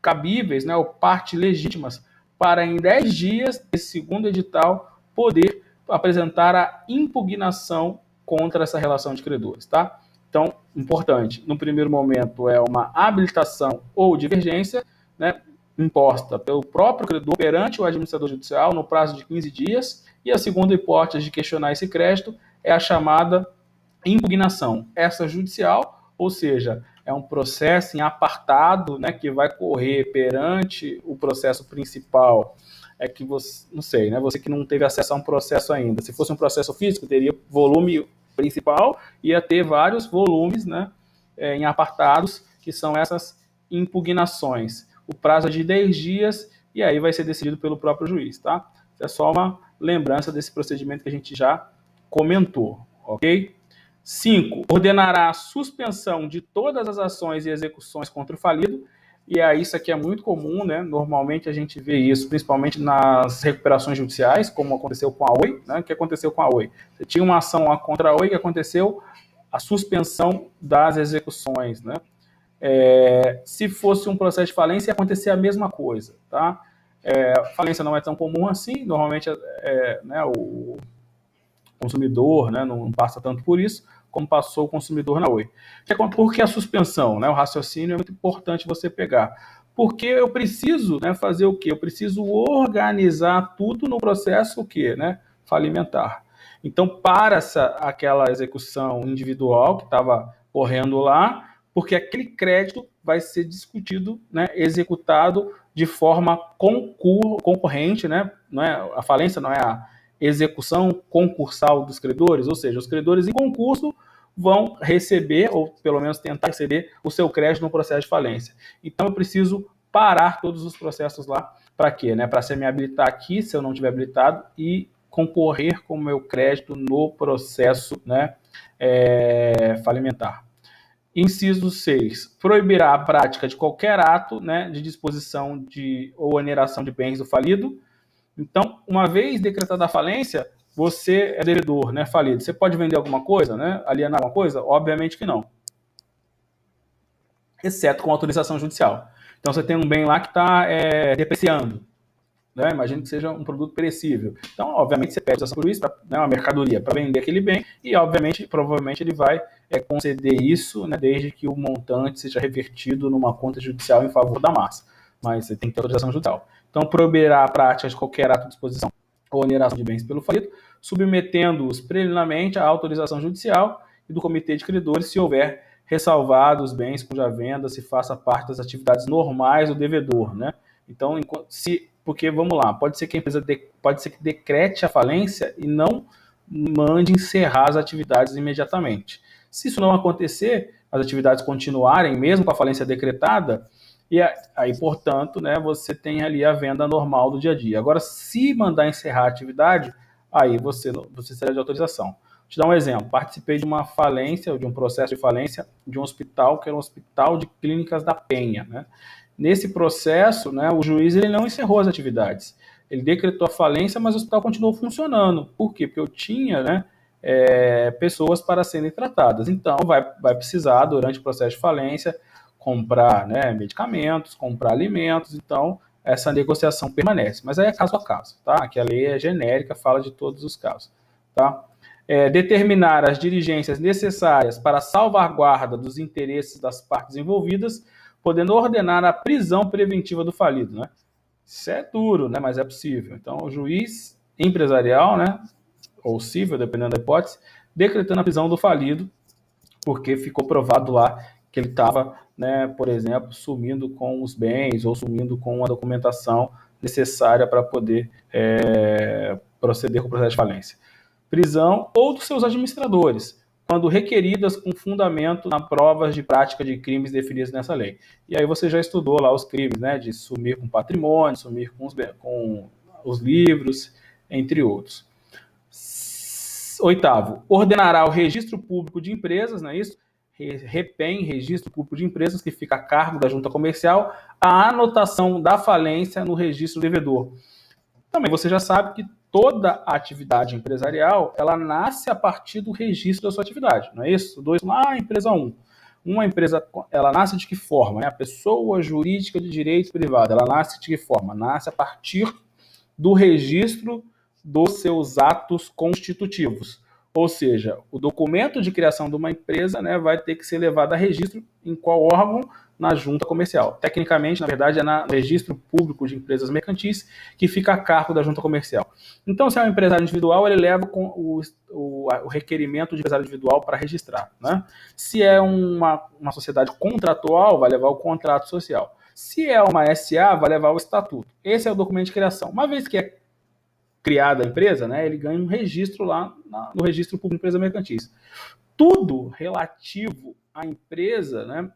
cabíveis, né, ou partes legítimas, para em 10 dias, esse segundo edital, poder apresentar a impugnação contra essa relação de credores, tá? Então, importante, no primeiro momento é uma habilitação ou divergência, né, imposta pelo próprio credor perante o administrador judicial no prazo de 15 dias, e a segunda hipótese de questionar esse crédito é a chamada impugnação extrajudicial, ou seja, é um processo em apartado, né, que vai correr perante o processo principal. É que você, não sei, né, você que não teve acesso a um processo ainda. Se fosse um processo físico, teria volume principal, ia ter vários volumes, né, em apartados, que são essas impugnações. O prazo é de 10 dias e aí vai ser decidido pelo próprio juiz, tá? É só uma lembrança desse procedimento que a gente já comentou, ok? 5. Ordenará a suspensão de todas as ações e execuções contra o falido. E aí isso aqui é muito comum, né? Normalmente a gente vê isso, principalmente nas recuperações judiciais, como aconteceu com a Oi, né? O que aconteceu com a Oi? Você tinha uma ação contra a Oi que aconteceu a suspensão das execuções, né? Se fosse um processo de falência, ia acontecer a mesma coisa, tá? Falência não é tão comum assim, normalmente né, o consumidor, né, não passa tanto por isso, como passou o consumidor na Oi. Por que a suspensão? Né, o raciocínio é muito importante você pegar. Porque eu preciso, né, fazer o quê? Eu preciso organizar tudo no processo o quê? Né, falimentar. Então, para aquela execução individual que estava correndo lá, porque aquele crédito vai ser discutido, né, executado de forma concorrente, né? Não é, a falência não é a execução concursal dos credores, ou seja, os credores em concurso vão receber, ou pelo menos tentar receber, o seu crédito no processo de falência. Então, eu preciso parar todos os processos lá. Para quê? Né? Para se me habilitar aqui, se eu não tiver habilitado, e concorrer com o meu crédito no processo, né, falimentar. Inciso 6. Proibirá a prática de qualquer ato, né, de disposição ou oneração de bens do falido. Então, uma vez decretada a falência, você é devedor, né, falido. Você pode vender alguma coisa, né, alienar alguma coisa? Obviamente que não, exceto com autorização judicial. Então, você tem um bem lá que está depreciando, né? Imagina que seja um produto perecível. Então, obviamente, você pede autorização por isso, né, uma mercadoria, para vender aquele bem, e, obviamente, provavelmente, ele vai conceder isso, né, desde que o montante seja revertido numa conta judicial em favor da massa. Mas você tem que ter autorização judicial. Então, proibirá a prática de qualquer ato de disposição ou oneração de bens pelo falido, submetendo-os preliminarmente à autorização judicial e do comitê de credores, se houver ressalvado os bens cuja venda se faça parte das atividades normais do devedor, né? Então, porque vamos lá, pode ser que a empresa pode ser que decrete a falência e não mande encerrar as atividades imediatamente. Se isso não acontecer, as atividades continuarem mesmo com a falência decretada, e aí, portanto, né, você tem ali a venda normal do dia a dia. Agora, se mandar encerrar a atividade, aí você será de autorização. Vou te dar um exemplo. Participei de uma falência, ou de um processo de falência, de um hospital, que era um hospital de clínicas da Penha, né? Nesse processo, né, o juiz ele não encerrou as atividades. Ele decretou a falência, mas o hospital continuou funcionando. Por quê? Porque eu tinha, né, pessoas para serem tratadas. Então, vai precisar, durante o processo de falência, comprar, né, medicamentos, comprar alimentos. Então, essa negociação permanece. Mas aí é caso a caso, tá? Aqui a lei é genérica, fala de todos os casos, tá? Determinar as diligências necessárias para a salvaguarda dos interesses das partes envolvidas, podendo ordenar a prisão preventiva do falido, né? Isso é duro, né? Mas é possível. Então, o juiz empresarial, né? Ou civil, dependendo da hipótese, decretando a prisão do falido, porque ficou provado lá que ele estava, né, por exemplo, sumindo com os bens ou sumindo com a documentação necessária para poder proceder com o processo de falência. Prisão ou dos seus administradores, quando requeridas com fundamento na provas de prática de crimes definidos nessa lei. E aí você já estudou lá os crimes, né, de sumir com patrimônio, sumir com os livros, entre outros. Oitavo, ordenará o registro público de empresas, não é isso? REPEM, Registro Público de Empresas, que fica a cargo da junta comercial, a anotação da falência no registro devedor. Também você já sabe que toda atividade empresarial, ela nasce a partir do registro da sua atividade, não é isso? Empresa 1. Uma empresa, ela nasce de que forma? A pessoa jurídica de direito privado, ela nasce de que forma? Nasce a partir do registro dos seus atos constitutivos. Ou seja, o documento de criação de uma empresa, né, vai ter que ser levado a registro em qual órgão? Na junta comercial. Tecnicamente, na verdade, é no registro público de empresas mercantis que fica a cargo da junta comercial. Então, se é um empresário individual, ele leva com o requerimento de empresário individual para registrar, né? Se é uma sociedade contratual, vai levar o contrato social. Se é uma SA, vai levar o estatuto. Esse é o documento de criação. Uma vez que é criada a empresa, né, ele ganha um registro lá no registro público de empresas mercantis. Tudo relativo à empresa, né,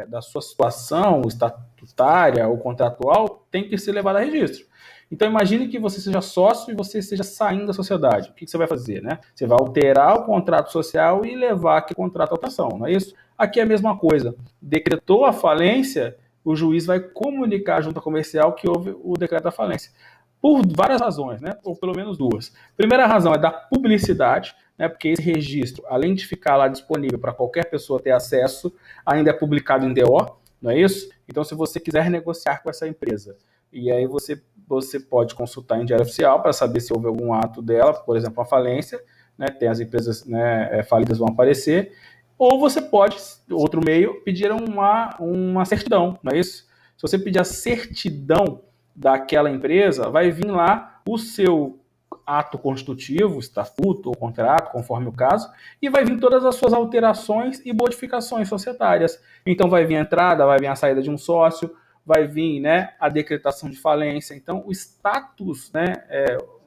da sua situação estatutária ou contratual, tem que ser levado a registro. Então, imagine que você seja sócio e você esteja saindo da sociedade. O que você vai fazer? Né? Você vai alterar o contrato social e levar aquele contrato à alteração, não é isso? Aqui é a mesma coisa. Decretou a falência, o juiz vai comunicar à junta comercial que houve o decreto da falência. Por várias razões, né? Ou pelo menos duas. Primeira razão é da publicidade, né? Porque esse registro, além de ficar lá disponível para qualquer pessoa ter acesso, ainda é publicado em DO, não é isso? Então, se você quiser negociar com essa empresa, e aí você pode consultar em diário oficial para saber se houve algum ato dela, por exemplo, uma falência, né? Tem as empresas, né, falidas vão aparecer, ou você pode, outro meio, pedir uma certidão, não é isso? Se você pedir a certidão daquela empresa, vai vir lá o seu ato constitutivo, estatuto ou contrato, conforme o caso, e vai vir todas as suas alterações e modificações societárias. Então vai vir a entrada, vai vir a saída de um sócio, vai vir, né, a decretação de falência. Então o status, né,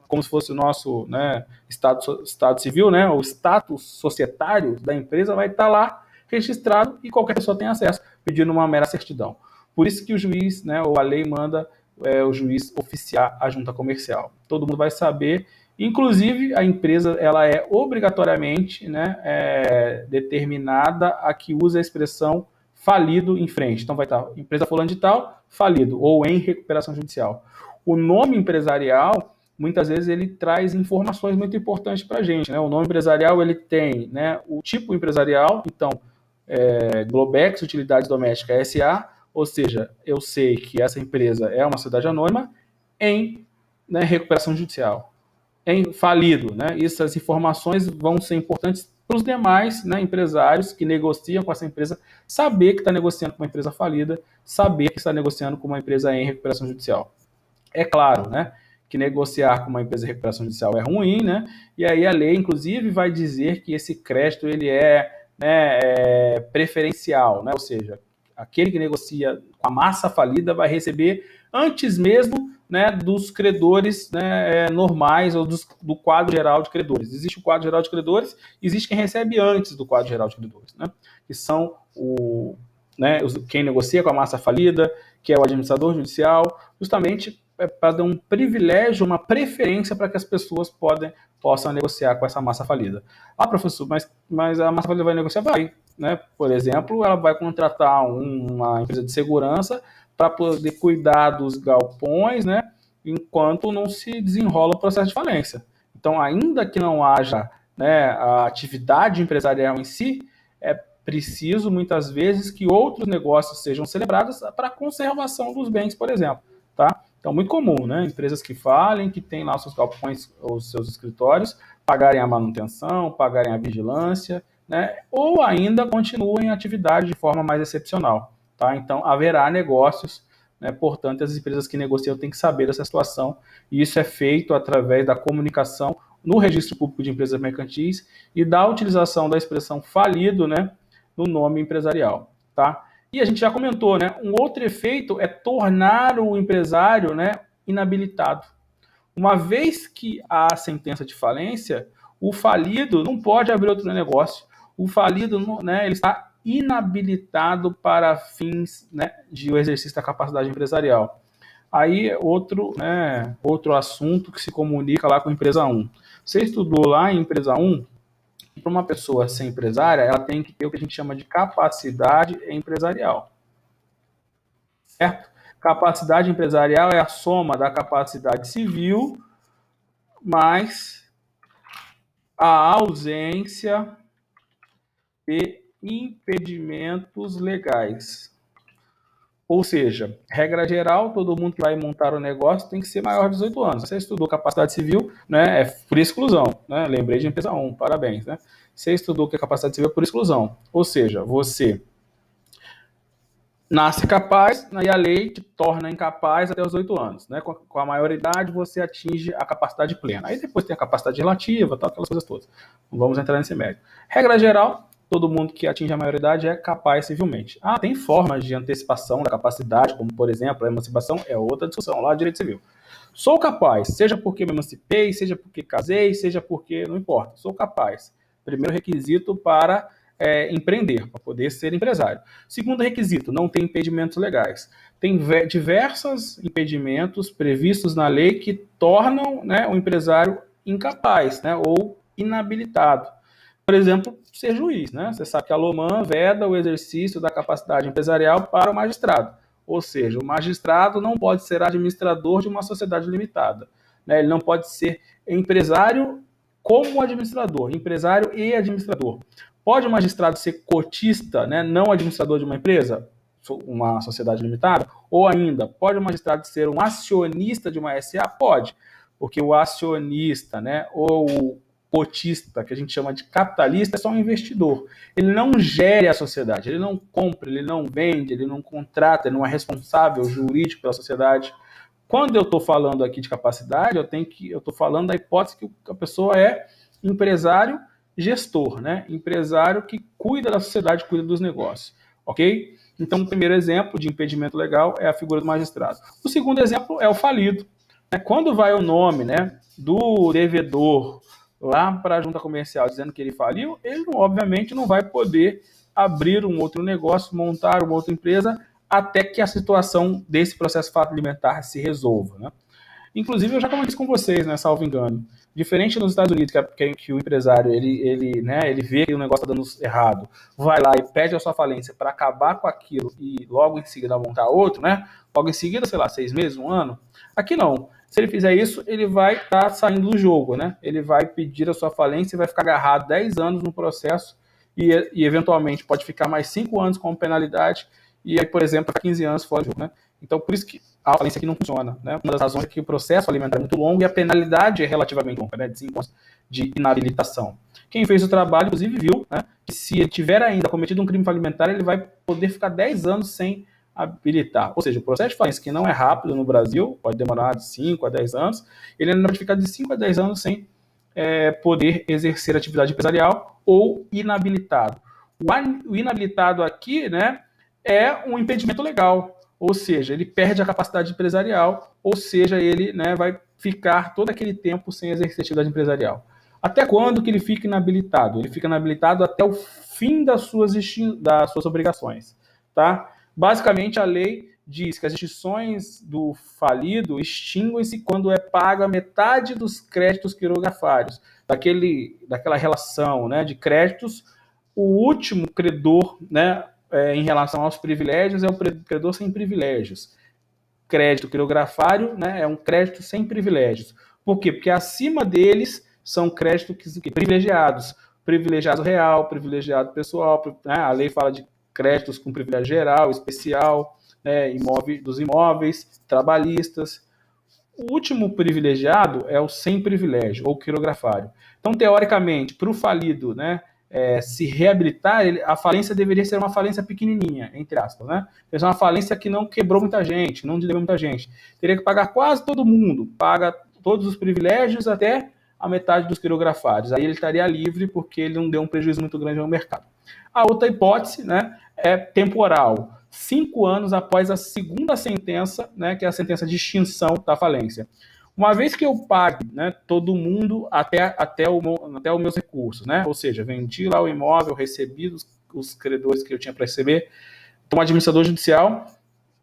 como se fosse o nosso, né, estado civil, né, o status societário da empresa vai estar lá registrado e qualquer pessoa tem acesso, pedindo uma mera certidão. Por isso que o juiz, né, ou a lei manda o juiz oficiar a junta comercial. Todo mundo vai saber, inclusive a empresa ela é obrigatoriamente, né, determinada a que use a expressão falido em frente. Então vai estar empresa fulano de tal, falido, ou em recuperação judicial. O nome empresarial, muitas vezes, ele traz informações muito importantes para a gente, né? O nome empresarial ele tem, né, o tipo empresarial, então, Globex Utilidades Domésticas S.A., ou seja, eu sei que essa empresa é uma sociedade anônima em, né, recuperação judicial, em falido. Né? Essas informações vão ser importantes para os demais, né, empresários que negociam com essa empresa, saber que está negociando com uma empresa falida, saber que está negociando com uma empresa em recuperação judicial. É claro, né, que negociar com uma empresa de recuperação judicial é ruim, né? E aí a lei, inclusive, vai dizer que esse crédito ele é preferencial, né? Ou seja, aquele que negocia com a massa falida vai receber antes mesmo, né, dos credores, né, normais ou do quadro geral de credores. Existe o quadro geral de credores, existe quem recebe antes do quadro geral de credores, né, que são quem negocia com a massa falida, que é o administrador judicial, justamente para dar um privilégio, uma preferência para que as pessoas possam negociar com essa massa falida. Ah, professor, mas a massa falida vai negociar? Vai. Né? Por exemplo, ela vai contratar uma empresa de segurança para poder cuidar dos galpões, né, enquanto não se desenrola o processo de falência. Então, ainda que não haja, né, a atividade empresarial em si, é preciso, muitas vezes, que outros negócios sejam celebrados para a conservação dos bens, por exemplo. tá? Então, muito comum, né? Empresas que falem, que têm lá os seus galpões, os seus escritórios, pagarem a manutenção, pagarem a vigilância, né? Ou ainda continuem em atividade de forma mais excepcional, tá? Então, haverá negócios, né? Portanto, as empresas que negociam têm que saber dessa situação, e isso é feito através da comunicação no Registro Público de Empresas Mercantis e da utilização da expressão falido, né? No nome empresarial, tá? E a gente já comentou, né? Um outro efeito é tornar o empresário, né, inabilitado. Uma vez que há sentença de falência, o falido não pode abrir outro negócio. O falido, né, ele está inabilitado para fins, né, de o exercício da capacidade empresarial. Aí outro assunto que se comunica lá com a empresa 1. Você estudou lá em empresa 1, para uma pessoa ser empresária, ela tem que ter o que a gente chama de capacidade empresarial, certo? Capacidade empresarial é a soma da capacidade civil mais a ausência de impedimentos legais. Ou seja, regra geral, todo mundo que vai montar o negócio tem que ser maior de 18 anos. Você estudou capacidade civil, né, é por exclusão, né? Lembrei de empresa 1, parabéns, né? Você estudou que a capacidade civil é por exclusão. Ou seja, você nasce capaz, e a lei te torna incapaz até os 18 anos. Né? Com a maioridade, você atinge a capacidade plena. Aí depois tem a capacidade relativa, tal, aquelas coisas todas. Não vamos entrar nesse mérito. Regra geral, todo mundo que atinge a maioridade é capaz civilmente. Ah, tem formas de antecipação da capacidade, como, por exemplo, a emancipação, é outra discussão, lá do direito civil. Sou capaz, seja porque me emancipei, seja porque casei, seja porque, não importa, sou capaz. Primeiro requisito para empreender, para poder ser empresário. Segundo requisito, não tem impedimentos legais. Tem diversos impedimentos previstos na lei que tornam, né, o empresário incapaz, né, ou inabilitado. Por exemplo, ser juiz. Né? Você sabe que a Loman veda o exercício da capacidade empresarial para o magistrado. Ou seja, o magistrado não pode ser administrador de uma sociedade limitada. Né? Ele não pode ser empresário como administrador, empresário e administrador. Pode o magistrado ser cotista, né, não administrador de uma empresa, uma sociedade limitada? Ou ainda, pode o magistrado ser um acionista de uma SA? Pode, porque o acionista, né, ou o cotista, que a gente chama de capitalista, é só um investidor. Ele não gere a sociedade, ele não compra, ele não vende, ele não contrata, ele não é responsável jurídico pela sociedade. Quando eu estou falando aqui de capacidade, eu estou falando da hipótese que a pessoa é empresário gestor, né? Empresário que cuida da sociedade, cuida dos negócios, ok? Então, o primeiro exemplo de impedimento legal é a figura do magistrado. O segundo exemplo é o falido. Quando vai o nome, né, do devedor lá para a junta comercial dizendo que ele faliu, ele obviamente não vai poder abrir um outro negócio, montar uma outra empresa, até que a situação desse processo alimentar se resolva, né? Inclusive, eu já comentei isso com vocês, né, salvo engano. Diferente nos Estados Unidos, que o empresário ele vê que o negócio está dando errado, vai lá e pede a sua falência para acabar com aquilo e logo em seguida montar outro, né? Logo em seguida, sei lá, 6 meses, 1 ano. Aqui não. Se ele fizer isso, ele vai estar saindo do jogo, né? Ele vai pedir a sua falência e vai ficar agarrado 10 anos no processo e eventualmente pode ficar mais 5 anos como penalidade e aí, por exemplo, 15 anos fora do jogo, né? Então, por isso que a falência aqui não funciona. Né? Uma das razões é que o processo alimentar é muito longo e a penalidade é relativamente longa, né? De 5 anos de inabilitação. Quem fez o trabalho, inclusive, viu, né, que se ele tiver ainda cometido um crime falimentar, ele vai poder ficar 10 anos sem habilitar. Ou seja, o processo de falência, que não é rápido no Brasil, pode demorar de 5 a 10 anos, ele ainda pode ficar de 5 a 10 anos sem poder exercer atividade empresarial ou inabilitado. O inabilitado aqui, né, é um impedimento legal. Ou seja, ele perde a capacidade empresarial, ou seja, ele, né, vai ficar todo aquele tempo sem exercer atividade empresarial. Até quando que ele fica inabilitado? Ele fica inabilitado até o fim das suas obrigações. Tá? Basicamente, a lei diz que as extinções do falido extinguem-se quando é paga metade dos créditos quirografários, daquela relação, né, de créditos. O último credor, né, em relação aos privilégios, é o credor sem privilégios. Crédito quirografário, né, é um crédito sem privilégios. Por quê? Porque acima deles são créditos privilegiados. Privilegiado real, privilegiado pessoal. Né? A lei fala de créditos com privilégio geral, especial. né, dos imóveis, trabalhistas. O último privilegiado é o sem privilégio, ou quirografário. Então, teoricamente, para o falido, né, se reabilitar, a falência deveria ser uma falência pequenininha, entre aspas, né? É uma falência que não quebrou muita gente, não deveu muita gente. Teria que pagar quase todo mundo, paga todos os privilégios até a metade dos quirografários. Aí ele estaria livre porque ele não deu um prejuízo muito grande ao mercado. A outra hipótese, né, é temporal. 5 anos após a segunda sentença, né, que é a sentença de extinção da falência. Uma vez que eu pague, né, todo mundo até os meus recursos, né, ou seja, vendi lá o imóvel, recebi os credores que eu tinha para receber, então o administrador judicial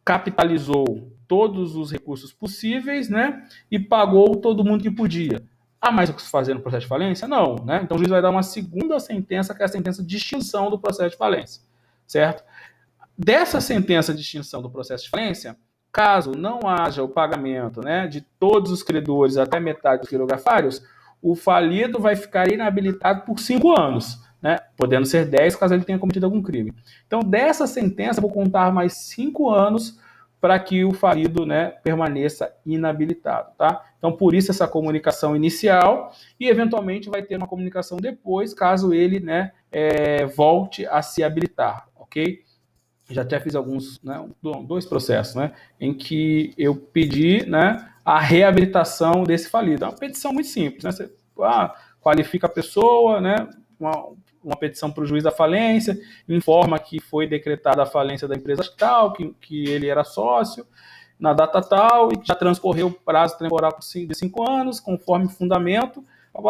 capitalizou todos os recursos possíveis, né, e pagou todo mundo que podia. Há mais o que se fazer no processo de falência? Não, né? Então o juiz vai dar uma segunda sentença, que é a sentença de extinção do processo de falência, certo? Dessa sentença de extinção do processo de falência, caso não haja o pagamento, né, de todos os credores até metade dos quirografários, o falido vai ficar inabilitado por 5 anos, né, podendo ser 10 caso ele tenha cometido algum crime. Então, dessa sentença, eu vou contar mais 5 anos para que o falido, né, permaneça inabilitado, tá? Então, por isso essa comunicação inicial e, eventualmente, vai ter uma comunicação depois, caso ele, né, volte a se habilitar, ok? Já até fiz alguns, né, 2 processos, né, em que eu pedi, né, a reabilitação desse falido. É uma petição muito simples, né? Você qualifica a pessoa, né, uma petição para o juiz da falência, informa que foi decretada a falência da empresa tal, que ele era sócio, na data tal, e já transcorreu o prazo temporal de 5 anos, conforme fundamento,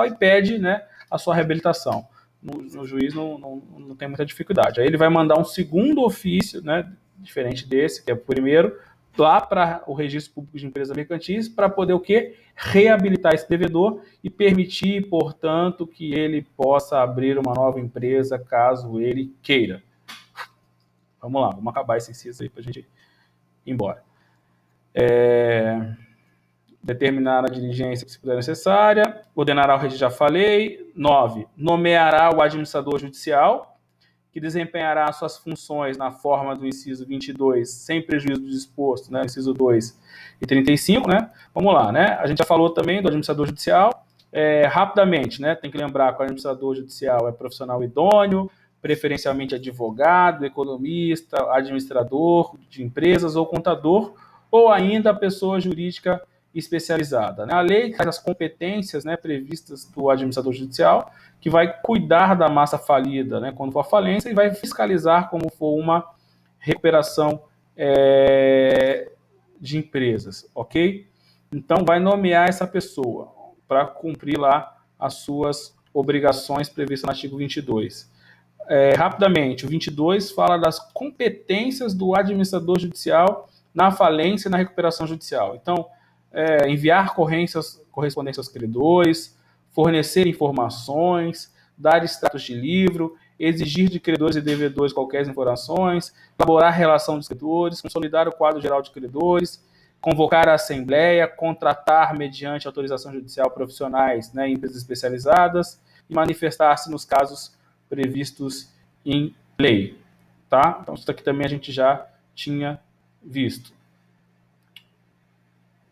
e pede, né, a sua reabilitação. No juiz não tem muita dificuldade. Aí ele vai mandar um segundo ofício, né, diferente desse, que é o primeiro, lá para o Registro Público de Empresas Mercantis, para poder o quê? Reabilitar esse devedor e permitir, portanto, que ele possa abrir uma nova empresa, caso ele queira. Vamos lá, vamos acabar esse inciso aí para a gente ir embora. Determinar a diligência que se puder necessária, ordenará o registro, já falei. 9. Nomeará o administrador judicial, que desempenhará suas funções na forma do inciso 22, sem prejuízo do disposto, né, inciso 2 e 35, né? Vamos lá, né? A gente já falou também do administrador judicial. Rapidamente, né? Tem que lembrar que o administrador judicial é profissional idôneo, preferencialmente advogado, economista, administrador de empresas ou contador, ou ainda pessoa jurídica especializada, né? A lei traz as competências, né, previstas do administrador judicial, que vai cuidar da massa falida, né, quando for falência, e vai fiscalizar como for uma recuperação de empresas, ok? Então, vai nomear essa pessoa para cumprir lá as suas obrigações previstas no artigo 22. Rapidamente, o 22 fala das competências do administrador judicial na falência e na recuperação judicial. Então, enviar correspondência aos credores, fornecer informações, dar extratos de livro, exigir de credores e devedores qualquer informações, elaborar relação dos credores, consolidar o quadro geral de credores, convocar a assembleia, contratar mediante autorização judicial profissionais, né, em empresas especializadas e manifestar-se nos casos previstos em lei. Tá? Então, isso aqui também a gente já tinha visto.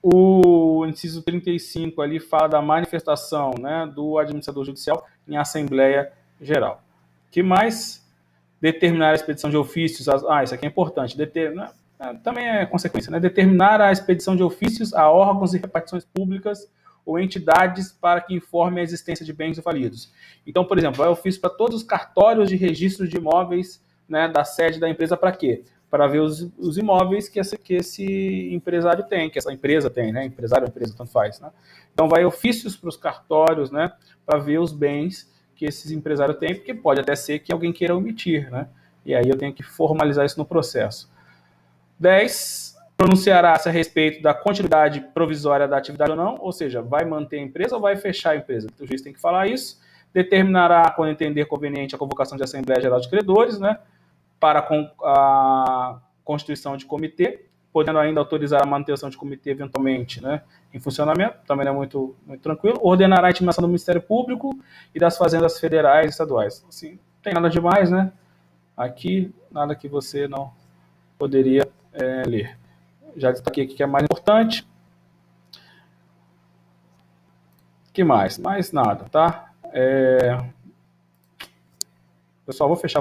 O inciso 35 ali fala da manifestação, né, do administrador judicial em Assembleia Geral. O que mais? Determinar a expedição de ofícios. Isso aqui é importante. Também é consequência, né? Determinar a expedição de ofícios a órgãos e repartições públicas ou entidades para que informe a existência de bens falidos. Então, por exemplo, vai ofício para todos os cartórios de registro de imóveis, né, da sede da empresa, para quê? Para ver os imóveis que esse empresário tem, que essa empresa tem, né? Empresário ou empresa, tanto faz, né? Então, vai ofícios para os cartórios, né, para ver os bens que esses empresários têm, porque pode até ser que alguém queira omitir, né? E aí eu tenho que formalizar isso no processo. 10. Pronunciará-se a respeito da continuidade provisória da atividade ou não, ou seja, vai manter a empresa ou vai fechar a empresa. O juiz tem que falar isso. Determinará, quando entender conveniente, a convocação de Assembleia Geral de Credores, né, para a constituição de comitê, podendo ainda autorizar a manutenção de comitê eventualmente, né, em funcionamento, também não é muito tranquilo. Ordenará a intimação do Ministério Público e das fazendas federais e estaduais. Assim, não tem nada demais, né? Aqui, nada que você não poderia ler. Já destaquei aqui que é mais importante. Que mais? Mais nada, tá? Pessoal, vou fechar